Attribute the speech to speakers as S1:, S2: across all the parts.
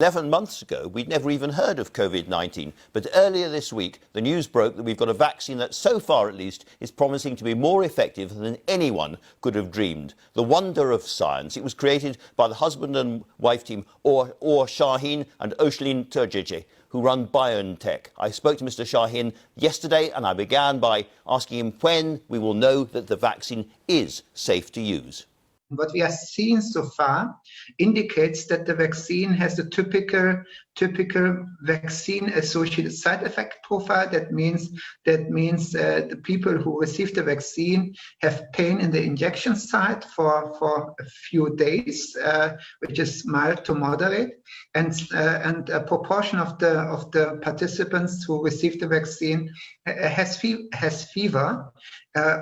S1: 11 months ago, we'd never even heard of COVID-19, but earlier this week, the news broke that we've got a vaccine that, so far at least, is promising to be more effective than anyone could have dreamed. The wonder of science. It was created by the husband and wife team, Uğur, Şahin and dönecek, who run BioNTech. I spoke to Mr. Şahin yesterday, and I began by asking him when we will know that the vaccine is safe to use.
S2: What we are seeing so far indicates that the vaccine has the typical vaccine-associated side effect profile. That means the people who receive the vaccine have pain in the injection site for a few days, which is mild to moderate, and a proportion of the participants who receive the vaccine has fever.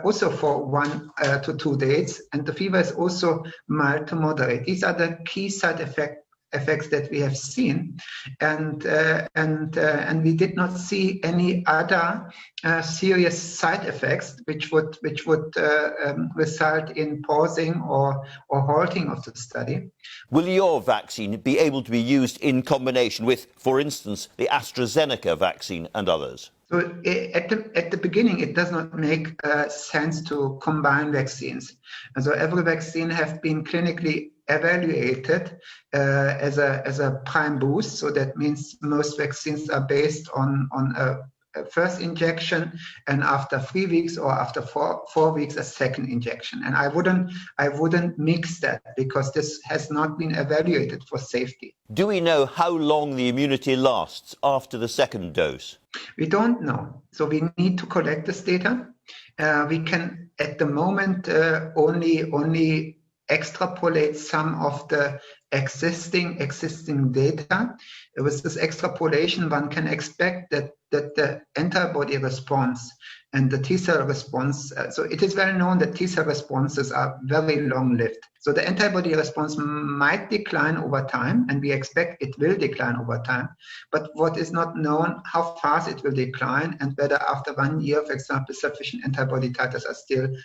S2: Also for 1 to 2 days, and the fever is also mild to moderate. These are the key side effects that we have seen, and we did not see any other serious side effects which would result in pausing or halting of the study.
S1: Will your vaccine be able to be used in combination with, for instance, the AstraZeneca vaccine and others?
S2: So at the beginning, it does not make sense to combine vaccines. And so every vaccine have been clinically evaluated as a prime boost. So that means most vaccines are based on a first injection, and after 3 weeks or after four weeks a second injection. And I wouldn't mix that, because this has not been evaluated for safety.
S1: Do we know how long the immunity lasts after the second dose?
S2: We don't know. So we need to collect this data. We can at the moment only extrapolate some of the existing data. With this extrapolation, one can expect that the antibody response and the T-cell response, so it is well known that T-cell responses are very long-lived. So the antibody response might decline over time, and we expect it will decline over time. But what is not known, how fast it will decline, and whether after 1 year, for example, sufficient antibody titers are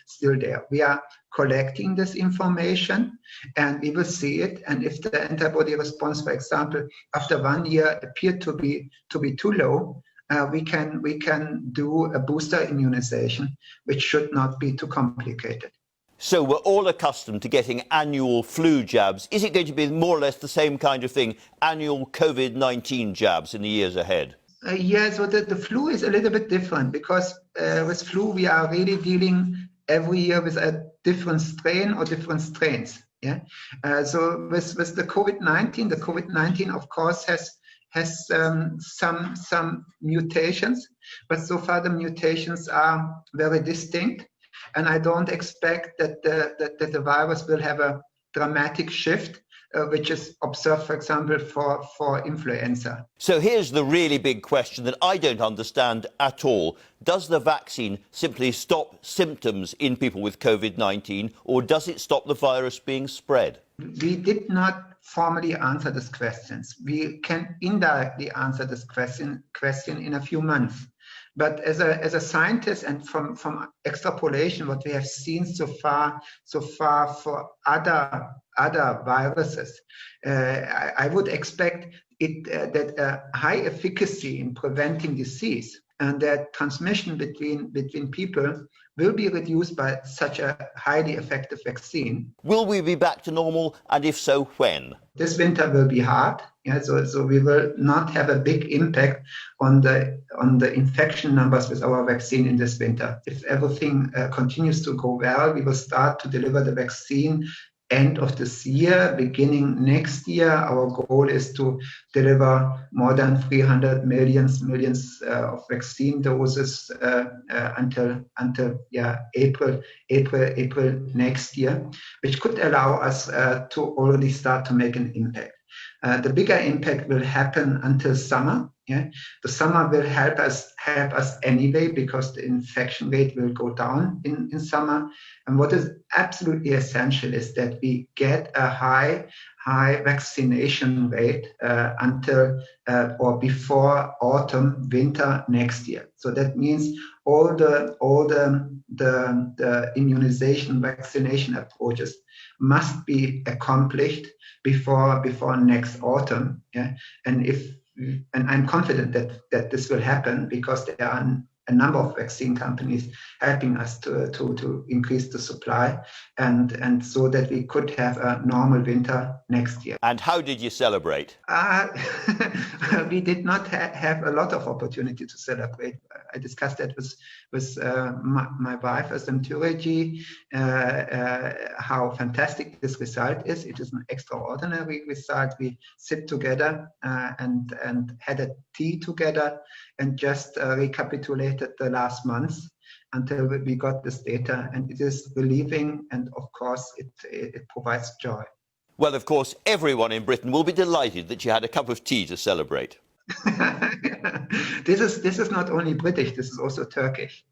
S2: still there. We are collecting this information, and we will see it. And if the antibody response, for example, after 1 year appeared to be too low, we can do a booster immunization, which should not be too complicated.
S1: So we're all accustomed to getting annual flu jabs. Is it going to be more or less the same kind of thing, annual COVID-19 jabs in the years ahead?
S2: Yeah, so the flu is a little bit different, because with flu we are really dealing every year with a different strain or different strains. Yeah. So with the COVID-19, of course has some mutations, but so far the mutations are very distinct, and I don't expect that the virus will have a dramatic shift, which is observed, for example, for influenza.
S1: So here's the really big question that I don't understand at all. Does the vaccine simply stop symptoms in people with COVID-19, or does it stop the virus being spread?
S2: We did not formally answer these questions. We can indirectly answer this question in a few months. But as a scientist, and from extrapolation, what we have seen so far for other viruses, I would expect that a high efficacy in preventing disease and that transmission between people will be reduced by such a highly effective vaccine.
S1: Will we be back to normal, and if so, when?
S2: This winter will be hard. Yeah, so we will not have a big impact on the infection numbers with our vaccine in this winter. If everything continues to go well, we will start to deliver the vaccine end of this year, beginning next year. Our goal is to deliver more than 300 millions of vaccine doses until April next year, which could allow us to already start to make an impact. The bigger impact will happen until summer. Yeah, the summer will help us anyway, because the infection rate will go down in summer. And what is absolutely essential is that we get a high vaccination rate until or before autumn, winter next year. So that means all the immunization vaccination approaches must be accomplished before next autumn. Yeah, and I'm confident that this will happen because there are a number of vaccine companies helping us to increase the supply and so that we could have a normal winter next year.
S1: And how did you celebrate?
S2: We did not have a lot of opportunity to celebrate. I discussed that with my wife as Thurigi, how fantastic this result is. It is an extraordinary result. We sit together and had a tea together and just recapitulated the last months until we got this data, and it is relieving, and of course it provides joy.
S1: Well, of course, everyone in Britain will be delighted that you had a cup of tea to celebrate.
S2: This is not only British, this is also Turkish.